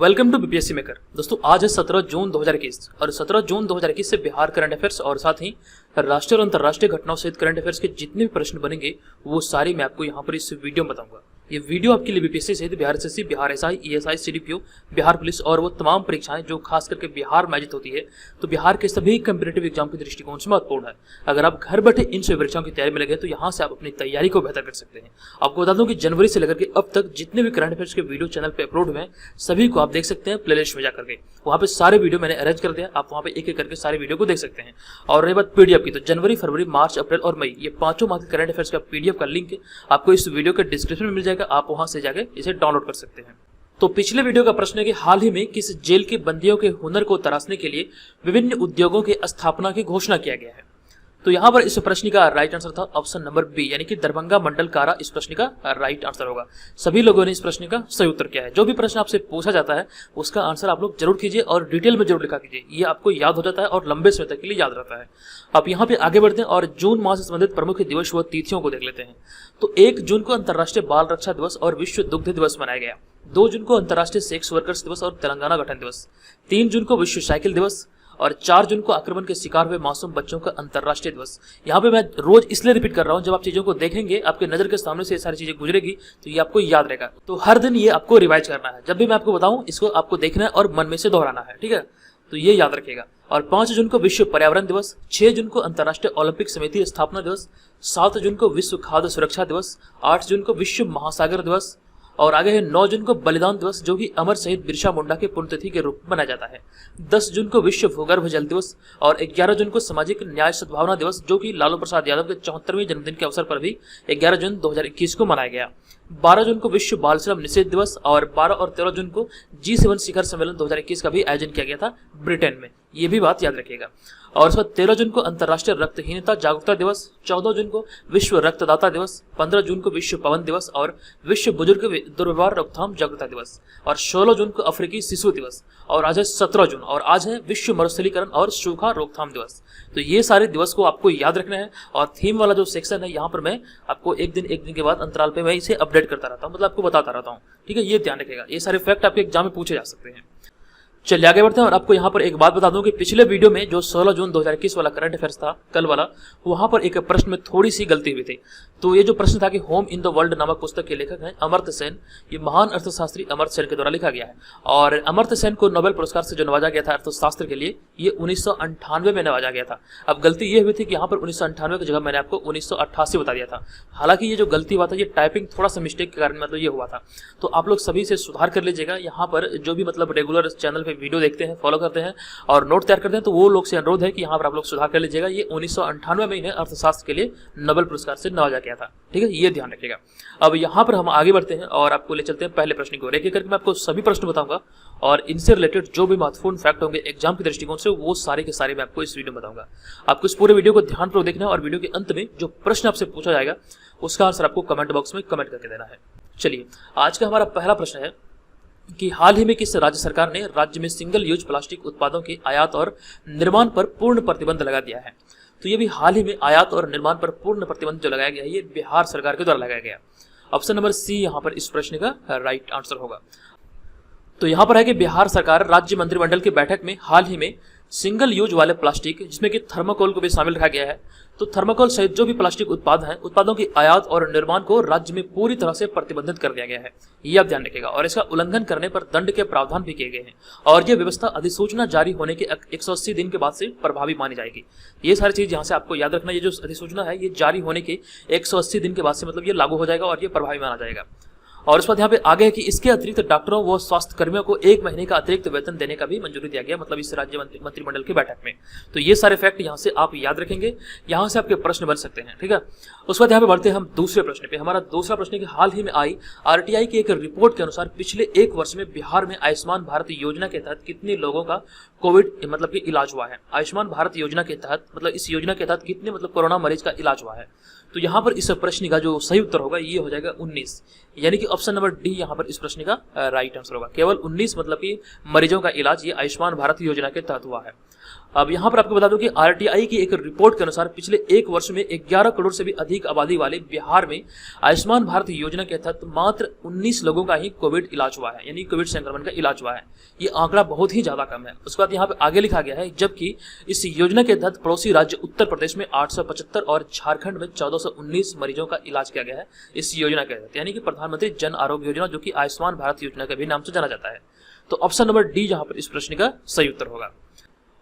Welcome to BPSC maker. दोस्तों आज है 17 जून 2021 और 17 जून 2021 से बिहार करंट अफेयर्स और साथ ही राष्ट्रीय और अंतर्राष्ट्रीय घटनाओं सहित करंट अफेयर्स के जितने भी प्रश्न बनेंगे वो सारी मैं आपको यहाँ पर इस वीडियो में बताऊंगा। ये वीडियो आपके लिए बीपीएससी सहित Bihar SSC, Bihar SI, ESI, CDPO, Bihar police और वो तमाम परीक्षाएं जो खास करके बिहार में आयोजित होती है तो बिहार के सभी कंपीटेटिव एग्जाम के दृष्टिकोण से महत्वपूर्ण है। अगर आप घर बैठे इन सभी परीक्षाओं की तैयारी में लगे तो यहाँ से आप अपनी तैयारी को बेहतर कर सकते हैं। आपको बता दूं कि जनवरी से लेकर के अब तक जितने भी करंट अफेयर्स के वीडियो चैनल पे अपलोड हुए हैं सभी को आप देख सकते हैं प्लेलिस्ट में जाकर के। वहाँ पे सारे वीडियो मैंने अरेंज कर दिया, आप वहाँ पे एक एक करके सारे वीडियो को देख सकते हैं। और रही बात पीडीएफ की, तो जनवरी, फरवरी, मार्च, अप्रैल और मई ये पांचों माह के करंट अफेयर्स का पीडीएफ का लिंक आपको इस वीडियो के डिस्क्रिप्शन में मिल जाएगा, आप वहां से जाकर इसे डाउनलोड कर सकते हैं। तो पिछले वीडियो का प्रश्न है कि हाल ही में किस जेल के बंदियों के हुनर को तराशने के लिए विभिन्न उद्योगों की स्थापना की घोषणा किया गया है। तो यहाँ पर इस प्रश्न का राइट आंसर था ऑप्शन नंबर बी, यानी कि दरभंगा मंडल कारा इस प्रश्न का राइट आंसर होगा। सभी लोगों ने इस प्रश्न का सही उत्तर किया है। जो भी प्रश्न आपसे पूछा जाता है उसका आंसर आप लोग जरूर कीजिए और डिटेल में जरूर लिखा कीजिए, ये आपको याद हो जाता है और लंबे समय तक के लिए याद रहता है। आप यहाँ पे आगे बढ़ते हैं और जून माह से संबंधित प्रमुख दिवस व तिथियों को देख लेते हैं। तो 1 जून को अंतर्राष्ट्रीय बाल रक्षा दिवस और विश्व दुग्ध दिवस मनाया गया। 2 जून को अंतर्राष्ट्रीय सेक्स वर्कर्स दिवस और तेलंगाना गठन दिवस। 3 जून को विश्व साइकिल दिवस और 4 जून को आक्रमण के शिकार हुए मासूम बच्चों का अंतर्राष्ट्रीय दिवस। यहाँ पे मैं रोज इसलिए रिपीट कर रहा हूँ, जब आप चीजों को देखेंगे आपके नजर के सामने से ये सारी चीजें गुजरेगी तो ये आपको याद रहेगा। तो हर दिन ये आपको रिवाइज करना है, जब भी मैं आपको बताऊं इसको आपको देखना है और मन में से दोहराना है, ठीक है। तो ये याद रखिएगा। और 5 जून को विश्व पर्यावरण दिवस, 6 जून को अंतर्राष्ट्रीय ओलंपिक समिति स्थापना दिवस, 7 जून को विश्व खाद्य सुरक्षा दिवस, 8 जून को विश्व महासागर दिवस और आगे है 9 जून को बलिदान दिवस जो कि अमर शहीद बिरसा मुंडा के पुण्यतिथि के रूप में मनाया जाता है। 10 जून को विश्व भूगर्भ जल दिवस और 11 जून को सामाजिक न्याय सद्भावना दिवस जो कि लालू प्रसाद यादव के 74वें जन्मदिन के अवसर पर भी 11 जून 2021 को मनाया गया। 12 जून को विश्व बाल श्रम निषेध दिवस और 12 और 13 जून को G7 शिखर सम्मेलन 2021 का भी आयोजन किया गया था ब्रिटेन में, ये भी बात याद रखिएगा। और उसके बाद 13 जून को अंतर्राष्ट्रीय रक्तहीनता जागरूकता दिवस, 14 जून को विश्व रक्तदाता दिवस, 15 जून को विश्व पवन दिवस और विश्व बुजुर्ग दुर्व्यवहार रोकथाम जागरूकता दिवस और 16 जून को अफ्रीकी शिशु दिवस और आज है 17 जून और आज है विश्व मरुस्थलीकरण और सूखा रोकथाम दिवस। तो ये सारे दिवस को आपको याद रखना है और थीम वाला जो सेक्शन है यहाँ पर मैं आपको एक दिन के बाद अंतराल पे मैं इसे अपडेट करता रहता हूँ, मतलब आपको बताता रहता हूँ, ठीक है। ये ध्यान रखिएगा, ये सारे फैक्ट आपके एग्जाम में पूछे जा सकते हैं। चलिए आगे बढ़ते हैं और आपको यहाँ पर एक बात बता दूं कि पिछले वीडियो में जो 16 जून 2021 वाला करंट अफेयर्स था कल वाला, वहां पर एक प्रश्न में थोड़ी सी गलती हुई थी। तो ये जो प्रश्न था कि होम इन द वर्ल्ड नामक पुस्तक के लेखक हैं अमर्त्य सेन, ये महान अर्थशास्त्री अमर्त्य सेन के द्वारा लिखा गया है। और अमर्त्य सेन को नोबेल पुरस्कार से जो नवाजा गया था अर्थशास्त्र के लिए, ये 1998 में नवाजा गया था। अब गलती ये हुई थी कि यहाँ पर 1998 की जगह मैंने आपको 1988 बता दिया था। हालांकि ये जो गलती हुआ था ये टाइपिंग थोड़ा सा मिस्टेक के कारण मतलब ये हुआ था, तो आप लोग सभी से सुधार कर लीजिएगा। यहाँ पर जो भी मतलब रेगुलर चैनल पे वीडियो देखते हैं, फॉलो करते हैं और नोट तैयार करते हैं, तो वो लोग से अनुरोध है कि यहाँ पर आप लोग सुधार कर लीजिएगा। ये 1998 में इन्हें अर्थशास्त्र के लिए नोबेल पुरस्कार से नवाजा गया था, ठीक है, ये ध्यान रखिएगा। अब यहाँ पर हम आगे बढ़ते हैं और आपको ले चलते हैं पहले प्रश्न को। एक एक करके मैं आपको सभी प्रश्न बताऊंगा और इनसे रिलेटेड जो भी महत्वपूर्ण फैक्ट होंगे एग्जाम के दृष्टिकोण से वो सारे के सारे मैं आपको इस वीडियो में बताऊंगा। आपको इस पूरे वीडियो को ध्यानपूर्वक देखना है और वीडियो के अंत में जो प्रश्न आपसे पूछा जाएगा उसका आंसर आपको कमेंट बॉक्स में कमेंट करके देना है। चलिए आज का हमारा पहला प्रश्न है कि हाल ही में किस राज्य सरकार ने राज्य में सिंगल यूज प्लास्टिक उत्पादों के आयात और निर्माण पर पूर्ण प्रतिबंध लगा दिया है। तो ये भी हाल ही में आयात और निर्माण पर पूर्ण प्रतिबंध जो लगाया गया है ये बिहार सरकार के द्वारा लगाया गया। ऑप्शन नंबर सी यहाँ पर इस प्रश्न का राइट आंसर होगा। तो यहाँ पर है कि बिहार सरकार राज्य मंत्रिमंडल की बैठक में हाल ही में सिंगल यूज वाले प्लास्टिक जिसमें कि थर्माकोल को भी शामिल रखा गया है, तो थर्माकोल सहित जो भी प्लास्टिक उत्पाद हैं उत्पादों की आयात और निर्माण को राज्य में पूरी तरह से प्रतिबंधित कर दिया गया है, ये आप ध्यान रखिएगा। और इसका उल्लंघन करने पर दंड के प्रावधान भी किए गए हैं और यह व्यवस्था अधिसूचना जारी होने के 180 दिन के बाद से प्रभावी मानी जाएगी। ये सारी चीज यहाँ से आपको याद रखना, ये जो अधिसूचना है ये जारी होने के 180 दिन के बाद से मतलब ये लागू हो जाएगा और ये प्रभावी माना जाएगा। और इस बात यहाँ पे आगे है कि इसके अतिरिक्त डॉक्टरों व स्वास्थ्य कर्मियों को 1 महीने का अतिरिक्त वेतन देने का भी मंजूरी दिया गया, मतलब इस राज्य मंत्रिमंडल की बैठक में। तो ये सारे फैक्ट यहाँ से आप याद रखेंगे, यहाँ से आपके प्रश्न बन सकते हैं, ठीक है। उसके बाद यहाँ पे बढ़ते हैं हम दूसरे प्रश्न पे। हमारा दूसरा प्रश्न है कि हाल ही में आई आरटीआई की एक रिपोर्ट के अनुसार पिछले 1 वर्ष में बिहार में आयुष्मान भारत योजना के तहत कितने लोगों का कोविड मतलब कि इलाज हुआ है। आयुष्मान भारत योजना के तहत मतलब इस योजना के तहत कितने मतलब कोरोना मरीज का इलाज हुआ है। तो यहाँ पर इस प्रश्न का जो सही उत्तर होगा ये हो जाएगा 19, यानी कि ऑप्शन नंबर डी यहाँ पर इस प्रश्न का राइट आंसर होगा। केवल 19 मतलब कि मरीजों का इलाज ये आयुष्मान भारत योजना के तहत हुआ है। अब यहाँ पर आपको बता दूं कि आरटीआई की एक रिपोर्ट के अनुसार पिछले एक वर्ष में 11 करोड़ से भी अधिक आबादी वाले बिहार में आयुष्मान भारत योजना के तहत मात्र 19 लोगों का ही कोविड इलाज हुआ है, यानी कोविड संक्रमण का इलाज हुआ है। ये आंकड़ा बहुत ही ज्यादा कम है। उसके बाद यहाँ पे आगे लिखा गया है, जबकि इस योजना के तहत पड़ोसी राज्य उत्तर प्रदेश में 875 और झारखंड में 1419 मरीजों का इलाज किया गया है इस योजना के तहत, यानी कि प्रधानमंत्री जन आरोग्य योजना, जो कि आयुष्मान भारत योजना के भी नाम से जाना जाता है। तो ऑप्शन नंबर डी यहाँ पर इस प्रश्न का सही उत्तर होगा।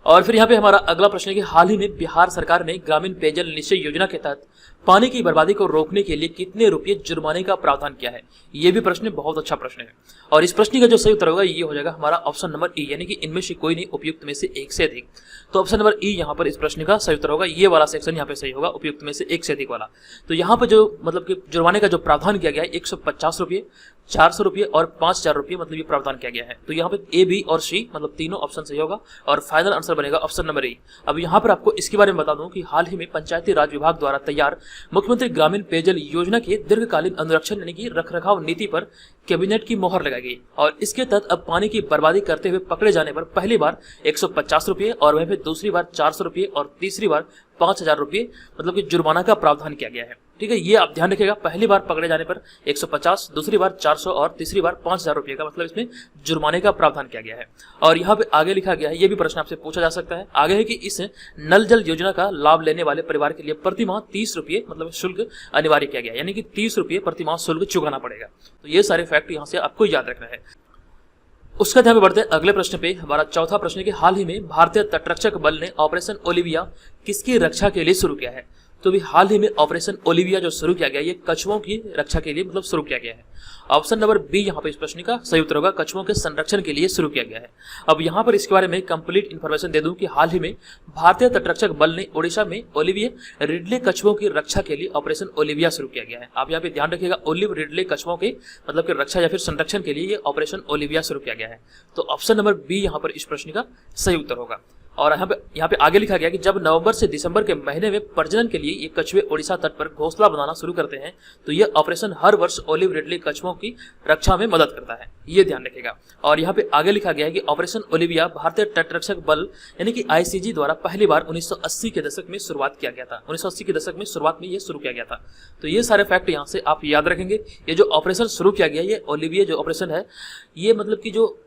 और फिर यहाँ पे हमारा अगला प्रश्न है कि हाल ही में बिहार सरकार ने ग्रामीण पेयजल निश्चय योजना के तहत पानी की बर्बादी को रोकने के लिए कितने रुपये जुर्माने का प्रावधान किया है। ये भी प्रश्न बहुत अच्छा प्रश्न है और इस प्रश्न का जो सही उत्तर होगा ये हो जाएगा हमारा ऑप्शन नंबर ई, यानी कि इनमें से कोई नहीं, उपयुक्त में से एक से अधिक। तो ऑप्शन नंबर ई यहाँ पर इस प्रश्न का सही उत्तर होगा। ये वाला सेक्शन यहाँ पे सही होगा, उपयुक्त में से एक से अधिक वाला। तो यहाँ पर जो मतलब कि जुर्माने का जो प्रावधान किया गया है 150 रुपये, 400 रुपये और 5000 रुपये, मतलब ये प्रावधान किया गया है। तो यहाँ पे ए, बी और सी मतलब तीनों ऑप्शन सही होगा और फाइनल आंसर बनेगा ऑप्शन नंबर ई। अब यहाँ पर आपको इसके बारे में बता दूं कि हाल ही में पंचायती राज विभाग द्वारा तैयार मुख्यमंत्री ग्रामीण पेयजल योजना के दीर्घकालीन अनुरक्षण यानी कि रखरखाव नीति पर कैबिनेट की मोहर लगाई गई और इसके तहत अब पानी की बर्बादी करते हुए पकड़े जाने पर पहली बार 150 रुपये और वहीं फिर दूसरी बार 400 रुपये और तीसरी बार 5000 रुपये मतलब कि जुर्माना का प्रावधान किया गया है। ठीक है, ये आप ध्यान रखिएगा, पहली बार पकड़े जाने पर 150, दूसरी बार 400 और तीसरी बार 5000 रुपये का मतलब इसमें जुर्माने का प्रावधान किया गया है। और यहाँ पे आगे लिखा गया है, ये भी प्रश्न आपसे पूछा जा सकता है आगे, है कि इस नल जल योजना का लाभ लेने वाले परिवार के लिए प्रतिमाह 30 रुपये मतलब शुल्क अनिवार्य किया गया, यानी कि 30 रुपये प्रतिमाह शुल्क चुकाना पड़ेगा। तो ये सारे फैक्ट यहाँ से आपको याद रखना है। उसका ध्यान बढ़ते हैं अगले प्रश्न पे। हमारा चौथा प्रश्न है कि हाल ही में भारतीय तटरक्षक बल ने ऑपरेशन ओलिविया किसकी रक्षा के लिए शुरू किया है। तो भी हाल ही में ऑपरेशन ओलिविया जो शुरू किया गया ये कछुओं की रक्षा के लिए मतलब शुरू किया गया है। ऑप्शन नंबर बी यहाँ पे इस प्रश्न का सही उत्तर होगा, कछुओं के संरक्षण के लिए शुरू किया गया है। अब यहाँ पर इसके बारे में कंप्लीट इन्फॉर्मेशन दे दूं कि हाल ही में भारतीय तटरक्षक बल ने ओडिशा में ओलिविया रिडले कछुओं की रक्षा के लिए ऑपरेशन ओलिविया शुरू किया गया है। आप यहाँ पे ध्यान रखिएगा, ओलिव रिडले कछुओं के मतलब कि रक्षा या फिर संरक्षण के लिए ये ऑपरेशन ओलिविया शुरू किया गया है। तो ऑप्शन नंबर बी यहाँ पर इस प्रश्न का सही उत्तर होगा। और यहाँ पे आगे लिखा गया कि जब नवंबर से दिसंबर के महीने में प्रजनन के लिए ये कछुए ओडिशा तट पर घोंसला बनाना शुरू करते हैं तो ये ऑपरेशन हर वर्ष ओलिव रिडले कछुओं की रक्षा में मदद करता है, ये ध्यान रखिएगा। और यहाँ पे आगे लिखा गया है कि ऑपरेशन ओलिविया भारतीय तटरक्षक बल यानी कि आईसीजी द्वारा पहली बार 1980 के दशक में शुरुआत किया गया था। 1980 के दशक में शुरुआत में ये शुरू किया गया था। तो ये सारे फैक्ट यहाँ से आप याद रखेंगे। ये जो ऑपरेशन शुरू किया गया ये ओलिविया जो ऑपरेशन है ये मतलब कि जो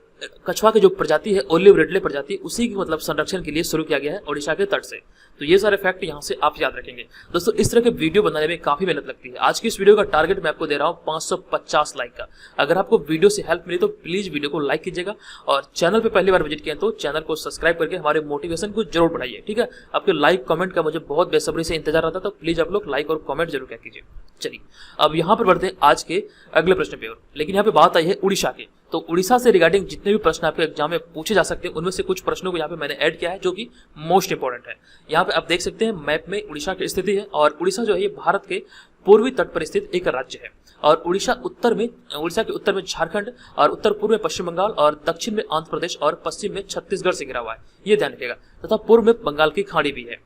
कछुआ की जो प्रजाति है ओलिव रिडले प्रजाति उसी की मतलब संरक्षण के लिए शुरू किया गया है ओडिशा के तट से। तो ये सारे फैक्ट यहाँ से आप याद रखेंगे। दोस्तों इस तरह के वीडियो बनाने में काफी मेहनत लगती है। आज की इस वीडियो का टारगेट मैं आपको दे रहा हूँ 550 लाइक का। अगर आपको वीडियो से हेल्प मिली तो प्लीज वीडियो को लाइक कीजिएगा और चैनल पे पहली बार विजिट किया तो चैनल को सब्सक्राइब करके हमारे मोटिवेशन को जरूर बढ़ाइए। ठीक है, आपके लाइक कमेंट का मुझे बहुत बेसब्री से इंतजार रहता है, तो प्लीज आप लोग लाइक और कमेंट जरूर कीजिए। चलिए अब यहाँ पर बढ़ते हैं आज के अगले प्रश्न पे। लेकिन यहाँ पे बात आई है उड़ीसा के। तो उड़ीसा से रिगार्डिंग जितने भी प्रश्न आपके एग्जाम में पूछे जा सकते हैं उनमें से कुछ प्रश्नों को यहाँ पे मैंने ऐड किया है जो कि मोस्ट इंपोर्टेंट है। यहाँ पे आप देख सकते हैं मैप में उड़ीसा की स्थिति है और उड़ीसा जो है ये भारत के पूर्वी तट पर स्थित एक राज्य है। और उड़ीसा के उत्तर में झारखंड और उत्तर पूर्व में पश्चिम बंगाल और दक्षिण में आंध्र प्रदेश और पश्चिम में छत्तीसगढ़ से घिरा हुआ है, ये ध्यान रखिएगा, तथा पूर्व में बंगाल की खाड़ी भी है।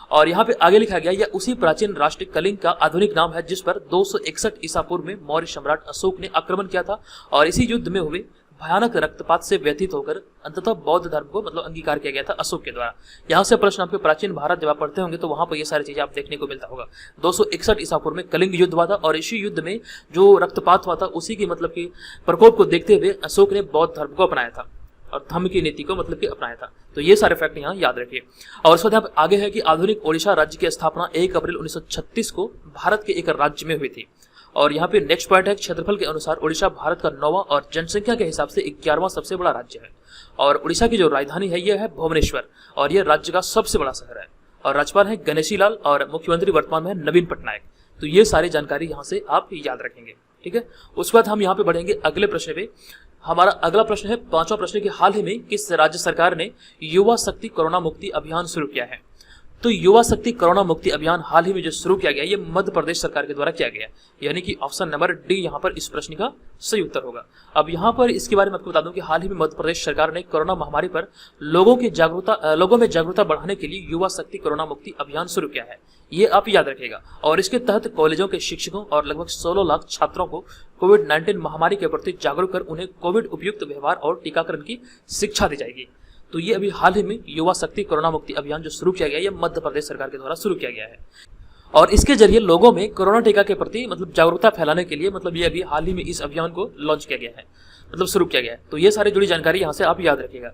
और यहाँ पे आगे लिखा गया यह उसी प्राचीन राष्ट्र कलिंग का आधुनिक नाम है जिस पर 261 ईसा पूर्व में मौर्य सम्राट अशोक ने आक्रमण किया था और इसी युद्ध में हुए भयानक रक्तपात से व्यथित होकर अंततः बौद्ध धर्म को मतलब अंगीकार किया गया था अशोक के द्वारा। यहाँ से प्रश्न आपके प्राचीन भारत जब आप पढ़ते होंगे तो वहां पर ये सारी चीजें आप देखने को मिलता होगा। 261 ईसा पूर्व में कलिंग युद्ध हुआ था और इसी युद्ध में जो रक्तपात हुआ था उसी की मतलब की प्रकोप को देखते हुए अशोक ने बौद्ध धर्म को अपनाया था और धम्म की नीति को मतलब कि अपनाया था। तो ये सारे फैक्ट यहाँ याद रखिए। और उसके बाद आगे है कि आधुनिक ओडिशा राज्य की स्थापना 1 अप्रैल 1936 को भारत के एक राज्य में हुई थी। और यहाँ पे नेक्स्ट पॉइंट है क्षेत्रफल के अनुसार ओडिशा भारत का 9वां और जनसंख्या के हिसाब से 11वां सबसे बड़ा राज्य है। और ओडिशा की जो राजधानी है यह है भुवनेश्वर और यह राज्य का सबसे बड़ा शहर है। और राज्यपाल है गणेशी लाल और मुख्यमंत्री वर्तमान में नवीन पटनायक। तो ये सारी जानकारी यहाँ से आप याद रखेंगे। ठीक है, उसके बाद हम यहाँ पे बढ़ेंगे अगले प्रश्न पे। हमारा अगला प्रश्न है 5वां प्रश्न कि हाल ही में किस राज्य सरकार ने युवा शक्ति कोरोना मुक्ति अभियान शुरू किया है। तो युवा शक्ति कोरोना मुक्ति अभियान हाल ही में जो शुरू किया गया ये मध्य प्रदेश सरकार के द्वारा किया गया, यानी कि ऑप्शन नंबर डी यहाँ पर इस प्रश्न का सही उत्तर होगा। अब यहाँ पर इसके बारे में आपको बता दूं कि हाल ही में मध्य प्रदेश सरकार ने कोरोना महामारी पर लोगों में जागरूकता बढ़ाने के लिए युवा शक्ति कोरोना मुक्ति अभियान शुरू किया है, ये आप याद रखिएगा। और इसके तहत कॉलेजों के शिक्षकों और लगभग 16 लाख छात्रों को कोविड-19 महामारी के प्रति जागरूक कर उन्हें कोविड उपयुक्त व्यवहार और टीकाकरण की शिक्षा दी जाएगी। तो ये अभी हाल ही में युवा शक्ति कोरोना मुक्ति अभियान जो शुरू किया गया है, ये मध्य प्रदेश सरकार के द्वारा शुरू किया गया है और इसके जरिए लोगों में कोरोना टीका के प्रति मतलब जागरूकता फैलाने के लिए मतलब ये अभी हाल ही में इस अभियान को लॉन्च किया गया है, मतलब शुरू किया गया है। तो ये सारी जुड़ी जानकारी यहाँ से आप याद रखिएगा।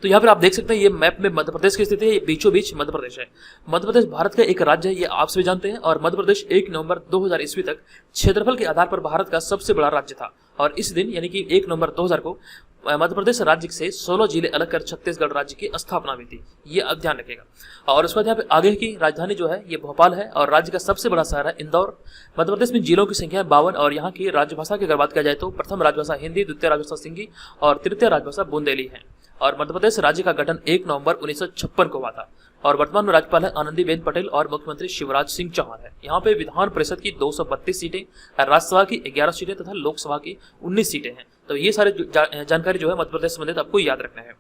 तो यहाँ पर आप देख सकते हैं ये मैप में मध्य प्रदेश की स्थिति है, ये बीचों बीच मध्य प्रदेश है। मध्य प्रदेश भारत का एक राज्य है, ये आप सभी जानते हैं। और मध्य प्रदेश 1 नवंबर 2000 ईस्वी तक क्षेत्रफल के आधार पर भारत का सबसे बड़ा राज्य था और इस दिन यानी कि 1 नवंबर 2000 को मध्य प्रदेश राज्य से 16 जिले अलग कर छत्तीसगढ़ राज्य की स्थापना हुई थी, ये आप ध्यान रखिएगा। और उसके बाद यहाँ पे आगे की राजधानी जो है ये भोपाल है और राज्य का सबसे बड़ा शहर है इंदौर। मध्य प्रदेश में जिलों की संख्या है 52 और यहाँ की राजभाषा की अगर बात किया जाए तो प्रथम राजभाषा हिंदी, द्वितीय राजभाषा सिंधी और तृतीय राजभाषा बुंदेली है। और मध्य प्रदेश राज्य का गठन 1 नवंबर 1956 को हुआ था और वर्तमान में राज्यपाल है आनंदीबेन पटेल और मुख्यमंत्री शिवराज सिंह चौहान है। यहाँ पे विधान परिषद की 232 सीटें, राज्यसभा की 11 सीटें तथा लोकसभा की 19 सीटें हैं। तो ये सारे जानकारी जो है मध्य प्रदेश संबंधित आपको याद रखना है।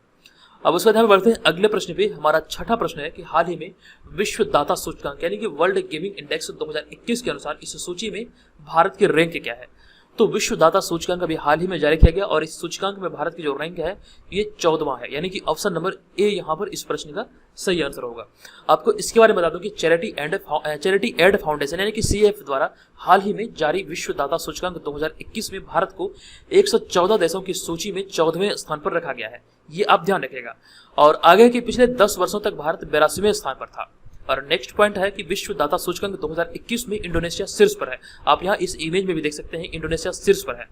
अब उसके बाद हम बढ़ते हैं अगले प्रश्न पे। हमारा छठा प्रश्न है कि हाल ही में विश्व दाता सूचकांक यानी कि वर्ल्ड गिविंग इंडेक्स 2021 के अनुसार इस सूची में भारत की रैंक क्या है। तो विश्व दाता सूचकांक अभी हाल ही में जारी किया गया और इस सूचकांक में भारत की जो रैंक है ये 14वां है, यानी कि ऑप्शन नंबर ए यहाँ पर इस प्रश्न का सही आंसर होगा। आपको इसके बारे में बता दूं कि चैरिटी एड फाउंडेशन यानी कि CF द्वारा हाल ही में जारी विश्व दाता सूचकांक 2021 में भारत को 114 देशों की सूची में 14वें स्थान पर रखा गया है, ये आप ध्यान रखिएगा। और आगे के पिछले 10 वर्षों तक भारत 82वें स्थान पर था। और नेक्स्ट पॉइंट है कि विश्व दाता सूचकांक 2021 में इंडोनेशिया शीर्ष पर है। आप यहाँ इस इमेज में भी देख सकते हैं इंडोनेशिया शीर्ष पर है।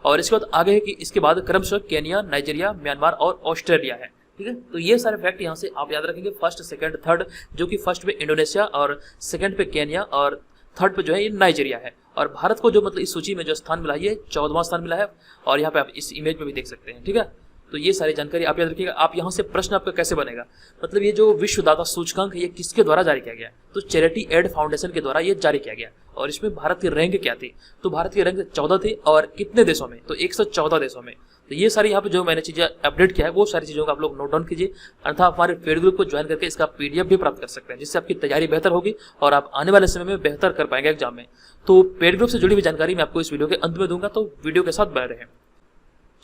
और इसके बाद आगे है कि इसके बाद क्रमशः केनिया, नाइजीरिया, म्यांमार और ऑस्ट्रेलिया है। ठीक है, तो ये सारे फैक्ट यहाँ से आप याद रखेंगे। फर्स्ट, सेकंड, थर्ड, जो कि फर्स्ट पे इंडोनेशिया और सेकंड पे केनिया और थर्ड पे जो है ये नाइजीरिया है। और भारत को जो मतलब इस सूची में जो स्थान मिला है ये 14वां स्थान मिला है और यहाँ पे आप इस इमेज में भी देख सकते हैं। ठीक है, तो ये सारी जानकारी आप याद रखिएगा। आप यहाँ से प्रश्न आपका कैसे बनेगा, मतलब ये जो विश्व दाता सूचकांक है ये किसके द्वारा जारी किया गया, तो चैरिटी एड फाउंडेशन के द्वारा ये जारी किया गया। और इसमें भारत की रैंक क्या थी, तो भारत की रैंक 14 थी और कितने देशों में, तो 114 देशों में। तो ये सारी यहाँ पे जो मैंने चीजें अपडेट किया है वो सारी चीजों का आप लोग नोट डाउन कीजिए, अन्यथा आप हमारे पेड ग्रुप को ज्वाइन करके इसका PDF भी प्राप्त कर सकते हैं, जिससे आपकी तैयारी बेहतर होगी और आप आने वाले समय में बेहतर कर पाएंगे एग्जाम में। तो पेड ग्रुप से जुड़ी हुई जानकारी मैं आपको इस वीडियो के अंत में दूंगा, तो वीडियो के साथ बने रहें।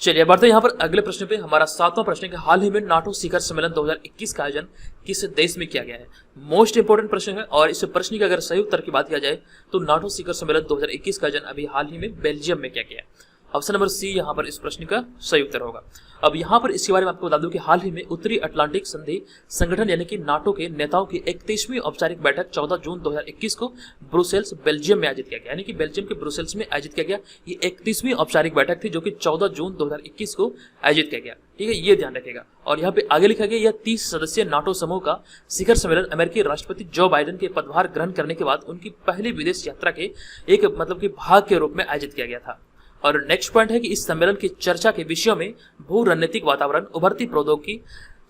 चलिए बढ़ते हैं यहाँ पर अगले प्रश्न पे। हमारा 7वां प्रश्न है कि हाल ही में नाटो शिखर सम्मेलन 2021 का आयोजन किस देश में किया गया है। मोस्ट इंपोर्टेंट प्रश्न है और इस प्रश्न की अगर सही उत्तर की बात किया जाए तो नाटो शिखर सम्मेलन 2021 का आयोजन अभी हाल ही में बेल्जियम में किया गया है। ऑप्शन नंबर सी यहाँ पर इस प्रश्न का सही उत्तर होगा। अब यहाँ पर इसके बारे में आपको बता दूं कि हाल ही में उत्तरी अटलांटिक संधि संगठन यानी कि नाटो के नेताओं की 31वीं औपचारिक बैठक 14 जून 2021 को ब्रुसेल्स बेल्जियम में आयोजित किया गया, यानी कि बेल्जियम के ब्रुसेल्स में आयोजित किया गया। ये 31वीं औपचारिक बैठक थी जो कि 14 जून 2021 को आयोजित किया गया। ठीक है, ये ध्यान रखिएगा। और यहाँ पे आगे लिखा गया यह 30 सदस्यीय नाटो समूह का शिखर सम्मेलन अमेरिकी राष्ट्रपति जो बाइडेन के पदभार ग्रहण करने के बाद उनकी पहली विदेश यात्रा के एक मतलब कि भाग के रूप में आयोजित किया गया था। और नेक्स्ट पॉइंट है कि इस सम्मेलन की चर्चा के विषयों में भू रणनीतिक वातावरण, उभरती प्रौद्योगिकी,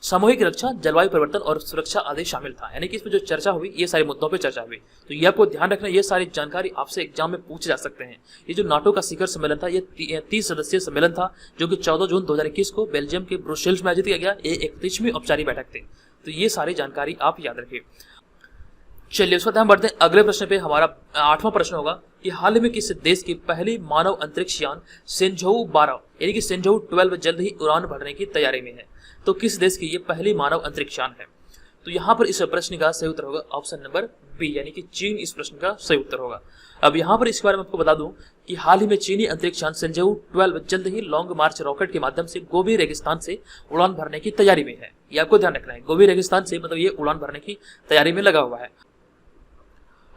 सामूहिक रक्षा, जलवायु परिवर्तन और सुरक्षा आदि शामिल था। यानी कि इसमें जो चर्चा हुई ये सारे मुद्दों पे चर्चा हुई। तो ये आपको ध्यान रखना, ये सारी जानकारी आपसे एग्जाम में पूछे जा सकते हैं। ये जो नाटो का शिखर सम्मेलन था ये 30 सदस्यीय सम्मेलन था जो कि 14 जून 2021 को बेल्जियम के ब्रुसेल्स में आयोजित किया गया। ये 31वीं औपचारिक बैठक थी। तो ये सारी जानकारी आप याद रखिए। चलिए उसके बाद हम बढ़ते हैं अगले प्रश्न पे। हमारा 8वां प्रश्न होगा कि हाल ही में किस देश की पहली मानव अंतरिक्ष यान सेंझोउ 12 यानी कि सेंझोउ 12 जल्द ही उड़ान भरने की तैयारी में है। तो किस देश की ये पहली मानव अंतरिक्ष यान है। तो यहाँ पर इस प्रश्न का सही उत्तर होगा ऑप्शन नंबर बी यानी कि चीन इस प्रश्न का सही उत्तर होगा। अब यहाँ पर इसके बारे में आपको बता दूं कि हाल ही में चीनी अंतरिक्ष यान सेंझोउ 12 जल्द ही लॉन्ग मार्च रॉकेट के माध्यम से गोबी रेगिस्तान से उड़ान भरने की तैयारी में है। ये आपको ध्यान रखना है, गोबी रेगिस्तान से मतलब ये उड़ान भरने की तैयारी में लगा हुआ है।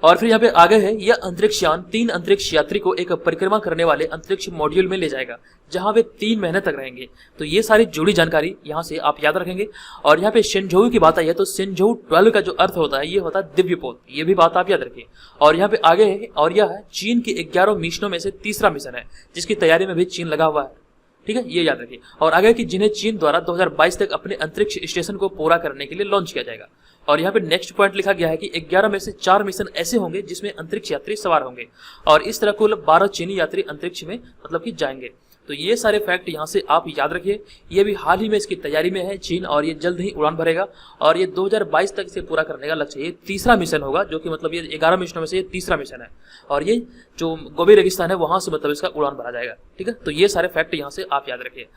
और फिर यहाँ पे आगे है यह अंतरिक्ष यान 3 अंतरिक्ष यात्री को एक परिक्रमा करने वाले अंतरिक्ष मॉड्यूल में ले जाएगा जहां वे 3 महीने तक रहेंगे। तो ये सारी जुड़ी जानकारी यहाँ से आप याद रखेंगे। और यहाँ पे सेंझोउ की बात आई है तो सेंझोउ 12 का जो अर्थ होता है ये होता है दिव्य पोत, ये भी बात आप याद रखिए। और यहाँ पे आगे है और यह है चीन के 11 मिशनों में से तीसरा मिशन है जिसकी तैयारी में भी चीन लगा हुआ है। ठीक है, ये याद रखिए। और आगे कि जिन्हें चीन द्वारा 2022 तक अपने अंतरिक्ष स्टेशन को पूरा करने के लिए लॉन्च किया जाएगा। और यहाँ पे नेक्स्ट पॉइंट लिखा गया है कि 11 में से 4 मिशन ऐसे होंगे जिसमें अंतरिक्ष यात्री सवार होंगे और इस तरह कुल 12 चीनी यात्री अंतरिक्ष में मतलब कि जाएंगे। तो ये सारे फैक्ट यहाँ से आप याद रखिए। ये भी हाल ही में इसकी तैयारी में है चीन और ये जल्द ही उड़ान भरेगा और ये 2022 तक इसे पूरा करने का लक्ष्य है। ये तीसरा मिशन होगा जो कि मतलब ये 11 मिशनों में से ये तीसरा मिशन है और ये जो गोबी रेगिस्तान है वहां से मतलब इसका उड़ान भरा जाएगा। ठीक है, तो ये सारे फैक्ट यहाँ से आप याद रखिए।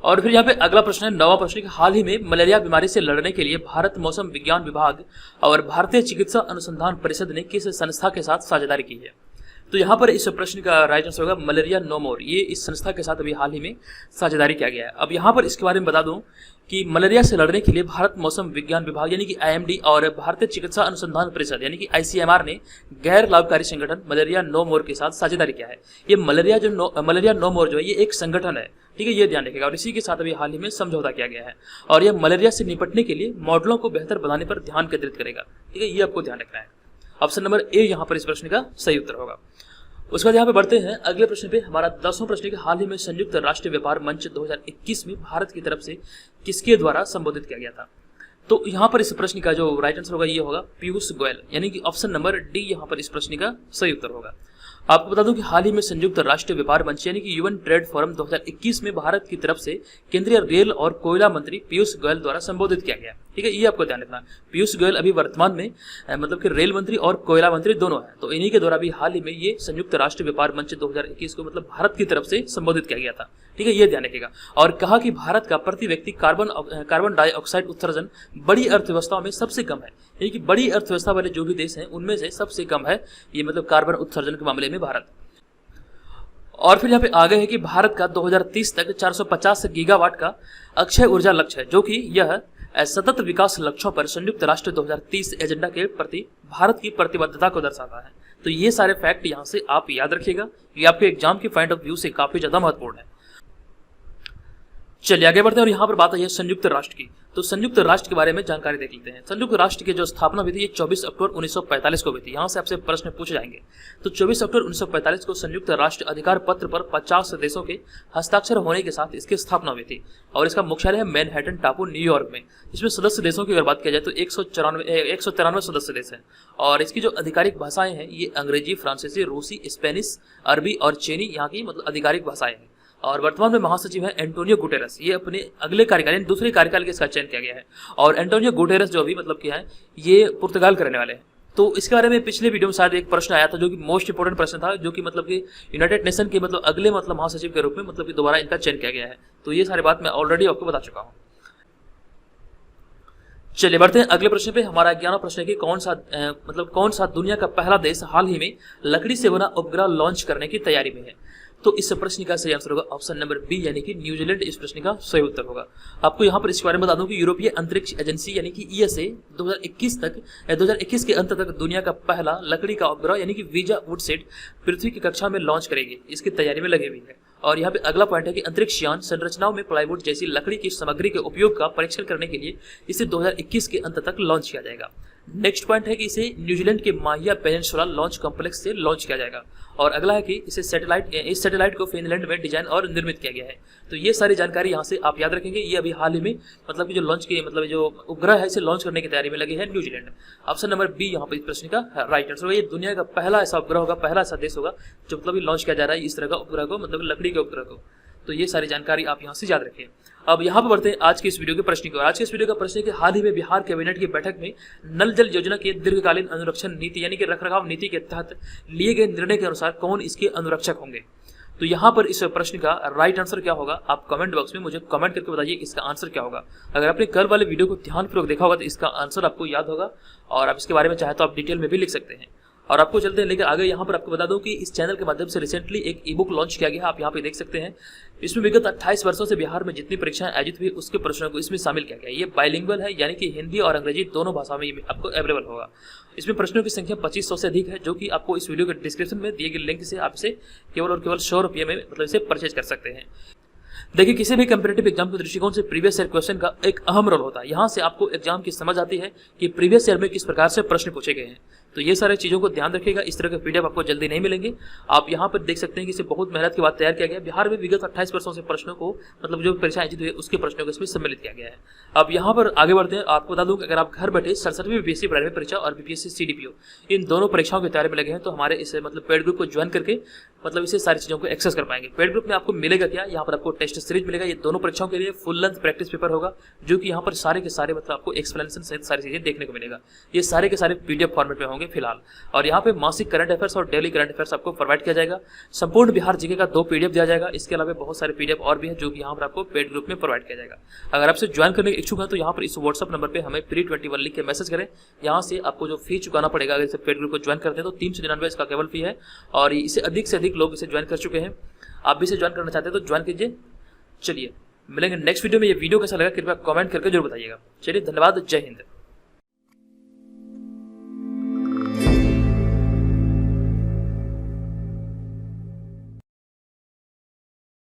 और फिर यहाँ पे अगला प्रश्न है, 9वां प्रश्न कि हाल ही में मलेरिया बीमारी से लड़ने के लिए भारत मौसम विज्ञान विभाग और भारतीय चिकित्सा अनुसंधान परिषद ने किस संस्था के साथ साझेदारी की है। तो यहाँ पर इस प्रश्न का राइट आंसर होगा मलेरिया नो मोर। ये इस संस्था के साथ अभी हाल ही में साझेदारी किया गया है। अब यहाँ पर इसके बारे में बता दूं कि मलेरिया से लड़ने के लिए भारत मौसम विज्ञान विभाग यानी कि IMD और भारतीय चिकित्सा अनुसंधान परिषद यानी कि ICMR ने गैर लाभकारी संगठन मलेरिया नो मोर के साथ साझेदारी किया है। ये मलेरिया नो मोर जो है ये एक संगठन है, ठीक है, ये ध्यान रखिएगा। और इसी के साथ अभी हाल ही में समझौता किया गया है और यह मलेरिया से निपटने के लिए मॉडलों को बेहतर बनाने पर ध्यान केंद्रित करेगा, ठीक है, ये आपको ध्यान रखना है। ऑप्शन नंबर ए यहाँ पर इस प्रश्न का सही उत्तर होगा। उसके बाद यहाँ पे बढ़ते हैं अगले प्रश्न पे। हमारा 10वां प्रश्न के हाल ही में संयुक्त राष्ट्र व्यापार मंच 2021 में भारत की तरफ से किसके द्वारा संबोधित किया गया था। तो यहाँ पर इस प्रश्न का जो राइट आंसर होगा ये होगा पीयूष गोयल, यानी कि ऑप्शन नंबर डी यहाँ पर इस प्रश्न का सही उत्तर होगा। आपको बता दूं कि हाल ही में संयुक्त राष्ट्र व्यापार मंच यानी कि UN ट्रेड फोरम 2021 में भारत की तरफ से केंद्रीय रेल और कोयला मंत्री पीयूष गोयल द्वारा संबोधित किया गया, ठीक है, ये आपको ध्यान रखना। पीयूष गोयल अभी वर्तमान में मतलब कि रेल मंत्री और कोयला मंत्री दोनों हैं, तो इन्हीं के द्वारा भी हाल ही में ये संयुक्त राष्ट्र व्यापार मंच 2021 को मतलब भारत की तरफ से संबोधित किया गया था, ठीक है, ये ध्यान रखिएगा। और कहा कि भारत का प्रति व्यक्ति कार्बन डाइऑक्साइड उत्सर्जन बड़ी अर्थव्यवस्थाओं में सबसे कम है, यानी कि बड़ी अर्थव्यवस्था वाले जो भी देश हैं उनमें से सबसे कम है ये मतलब कार्बन उत्सर्जन के मामले में भारत। और फिर यहाँ पे आगे है कि भारत का 2030 तक 450 गीगावाट का अक्षय ऊर्जा लक्ष्य है, जो कि यह सतत विकास लक्ष्यों पर संयुक्त राष्ट्र 2030 एजेंडा के प्रति भारत की प्रतिबद्धता को दर्शाता है। तो ये सारे फैक्ट यहाँ से आप याद रखिएगा, ये आपके एग्जाम के पॉइंट ऑफ व्यू से काफी ज्यादा महत्वपूर्ण है। चलिए आगे बढ़ते हैं और यहाँ पर बात है संयुक्त राष्ट्र की। तो संयुक्त राष्ट्र के बारे में जानकारी देख लेते हैं। संयुक्त राष्ट्र की जो स्थापना हुई थी ये 24 अक्टूबर 1945 को हुई थी। यहाँ से आपसे प्रश्न पूछे जाएंगे। तो 24 अक्टूबर 1945 को संयुक्त राष्ट्र अधिकार पत्र पर 50 देशों के हस्ताक्षर होने के साथ इसकी स्थापना हुई थी और इसका मुख्यालय है मैनहट्टन टापू न्यूयॉर्क में। इसमें सदस्य देशों की अगर बात किया जाए तो 193 सदस्य देश हैं और इसकी जो आधिकारिक भाषाएं हैं ये अंग्रेजी, फ्रांसीसी, रूसी, स्पेनिश, अरबी और चीनी यहाँ की मतलब आधिकारिक भाषाएं हैं। और वर्तमान में महासचिव है एंटोनियो गुटेरस। ये अपने अगले कार्यकाल यानी दूसरे कार्यकाल के इसका चयन किया गया है और एंटोनियो गुटेरस जो अभी मतलब क्या है ये पुर्तगाल करने वाले हैं। तो इसके बारे में पिछले वीडियो में शायद एक प्रश्न आया था जो कि मोस्ट इंपोर्टेंट प्रश्न था, जो कि मतलब कि यूनाइटेड नेशन के मतलब अगले मतलब महासचिव के रूप में मतलब कि दोबारा इनका चयन किया गया है। तो ये सारी बात मैं ऑलरेडी आपको बता चुका हूँ। चलिए बढ़ते हैं अगले प्रश्न पे। हमारा 11वां प्रश्न है कि कौन सा दुनिया का पहला देश हाल ही में लकड़ी से बना उपग्रह लॉन्च करने की तैयारी में है। तो इस प्रश्न का सही आंसर होगा ऑप्शन नंबर बी यानी कि न्यूजीलैंड इस प्रश्न का सही उत्तर होगा। आपको यहाँ पर इसके बारे में बता दूं कि यूरोपीय अंतरिक्ष एजेंसी यानी कि ESA 2021 के अंत तक दुनिया का पहला लकड़ी का उपग्रह यानी कि वीजा वुडसेट पृथ्वी की कक्षा में लॉन्च करेगी, इसकी तैयारी में लगी हुई है। और यहाँ पे अगला पॉइंट है कि अंतरिक्ष यान संरचनाओं में प्लाईवुड जैसी लकड़ी की सामग्री के उपयोग का परीक्षण करने के लिए इसे 2021 के अंत तक लॉन्च किया जाएगा। नेक्स्ट पॉइंट है कि इसे न्यूजीलैंड के माहिया पेनिनसुला लॉन्च कॉम्प्लेक्स से लॉन्च किया जाएगा। और अगला है कि इस सैटेलाइट को फिनलैंड में डिजाइन और निर्मित किया गया है। तो ये सारी जानकारी यहाँ से आप याद रखेंगे। ये अभी हाल ही में मतलब कि जो लॉन्च की मतलब जो उपग्रह है इसे लॉन्च करने की तैयारी में लगी है न्यूजीलैंड। ऑप्शन नंबर बी यहाँ पर इस प्रश्न का राइट आंसर होगा। ये दुनिया का पहला ऐसा उपग्रह होगा, पहला ऐसा देश होगा जो मतलब लॉन्च किया जा रहा है इस तरह का उपग्रह को, मतलब लकड़ी के उपग्रह को। तो ये सारी जानकारी आप यहाँ से याद रखिए। अब यहाँ पर बढ़ते हैं आज के इस वीडियो के प्रश्न की। आज के इस वीडियो का प्रश्न है कि हाल ही में बिहार कैबिनेट की बैठक में नल जल योजना के दीर्घकालीन अनुरक्षण नीति यानी कि रखरखाव नीति के तहत लिए गए निर्णय के अनुसार कौन इसके अनुरक्षक होंगे। तो यहाँ पर इस प्रश्न का राइट आंसर क्या होगा, आप कमेंट बॉक्स में मुझे कमेंट करके बताइए इसका आंसर क्या होगा। अगर आपने कल वाले वीडियो को ध्यानपूर्वक देखा होगा तो इसका आंसर आपको याद होगा और आप इसके बारे में चाहे तो आप डिटेल में भी लिख सकते हैं। और आपको चलते हैं लेकर आगे। यहाँ पर आपको बता दूं कि इस चैनल के माध्यम से रिसेंटली एक ई बुक लॉन्च किया गया है, आप यहाँ पे देख सकते हैं। इसमें विगत 28 वर्षों से बिहार में जितनी परीक्षाएं आयोजित हुई उसके प्रश्नों को इसमें शामिल किया गया है। ये बाइलिंगुअल है यानी कि हिंदी और अंग्रेजी दोनों भाषाओं में आपको अवेलेबल होगा। इसमें प्रश्नों की संख्या 2500 से अधिक है, जो कि आपको इस वीडियो के डिस्क्रिप्शन में दिए गए लिंक से आप इसे केवल और केवल 100 रुपये में मतलब इसे परचेज कर सकते हैं। देखिए, किसी भी कंपैरेटिव एग्जाम के दृष्टिकोण से प्रीवियस ईयर क्वेश्चन का एक अहम रोल होता है। यहाँ से आपको एग्जाम की समझ आती है कि प्रीवियस ईयर में किस प्रकार से प्रश्न पूछे गए हैं। तो ये सारी चीज़ों को ध्यान रखिएगा। इस तरह के पीडीएफ आपको जल्दी नहीं मिलेंगे। आप यहाँ पर देख सकते हैं कि इसे बहुत मेहनत के बाद तैयार किया गया। बिहार में विगत 28 वर्षों से प्रश्नों को मतलब जो परीक्षा आयोजित हुई है उसके प्रश्नों को इसमें सम्मिलित किया गया है। अब यहाँ पर आगे बढ़ते हैं। आपको बता दूं कि अगर आप घर बैठे 67वीं बीपीएससी प्राइमरी परीक्षा और बीपीएससी CDPO इन दोनों परीक्षाओं की तैयारी में लगे हैं तो हमारे इस मतलब पेड ग्रुप को ज्वाइन करके मतलब इसे सारी चीज़ों को एक्सेस कर पाएंगे। पेड ग्रुप में आपको मिलेगा क्या, यहाँ पर आपको टेस्ट सीरीज मिलेगा, ये दोनों परीक्षाओं के लिए फुल लेंथ प्रैक्टिस पेपर होगा, जो कि यहाँ पर सारे के सारे मतलब आपको एक्सप्लेनेशन सहित सारी चीज़ें देखने को मिलेगा। ये सारे के सारे PDF फॉर्मेट में होंगे फिलहाल। और यहाँ पे मासिक करंट अफेयर्स और डेली करंट अफेयर्स आपको प्रोवाइड किया जाएगा। संपूर्ण बिहार जीके का 2 PDF दिया जाएगा। इसके अलावा बहुत सारे PDF और भी है जो कि यहाँ पर आपको पेड ग्रुप में प्रोवाइड किया जाएगा। अगर आपसे ज्वाइन करने के इच्छुक है तो यहाँ पर इस व्हाट्सअप नंबर पर हमें PRE21 लिख के मैसेज करें। यहाँ से आपको जो फी चुकाना पड़ेगा अगर इसे पेड ग्रुप को ज्वाइन करते हैं तो 399 इसका केवल फी है, और इसे अधिक से अधिक लोग इसे ज्वाइन कर चुके हैं। आप भी इसे ज्वाइन करना चाहते हैं तो ज्वाइन कीजिए। चलिए मिलेंगे नेक्स्ट वीडियो में। ये वीडियो कैसा लगा कृपया कमेंट करके जरूर बताइएगा। चलिए धन्यवाद, जय हिंद।